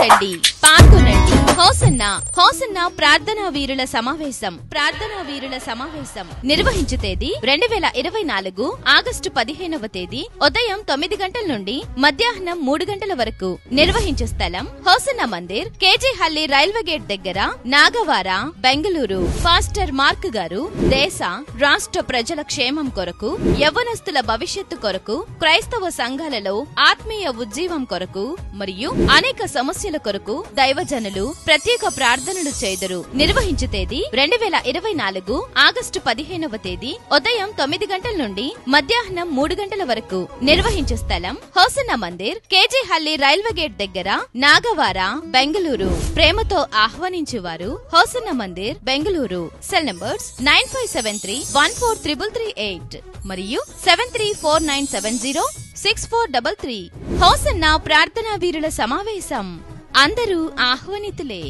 రండి పాల్గొనండి. హోసన్న ప్రార్థనా వీరుల సమావేశం నిర్వహించు తేదీ 2024 ఆగస్టు 15వ తేదీ ఉదయం 9 గంటల నుండి మధ్యాహ్నం 3 గంటల వరకు. నిర్వహించే స్థలం Hosanna Mandir, KG Halli railway gate దగ్గర, నాగవార, బెంగళూరు. పాస్టర్ మార్క్ గారు దేశ రాష్ట్ర ప్రజల క్షేమం కొరకు, యవ్వనస్తుల భవిష్యత్తు కొరకు, క్రైస్తవ సంఘాలలో ఆత్మీయ ఉజ్జీవం కొరకు మరియు అనేక సమస్యల కొరకు దైవజనులు ప్రత్యేక ప్రార్థనలు చేయుదురు. నిర్వహించు తేదీ 2024 ఆగస్టు 15వ తేదీ ఉదయం 9 గంటల నుండి మధ్యాహ్నం 3 గంటల వరకు. నిర్వహించే స్థలం Hosanna Mandir, KG Halli railway gate దగ్గర, నాగవార, బెంగళూరు. ప్రేమతో ఆహ్వానించువారు Hosanna Mandir, Bengaluru. Cell numbers 9573143338 మరియు 7349706433. హోసన్న ప్రార్థనా వీరుల సమావేశం. అందరూ ఆహ్వానితులే.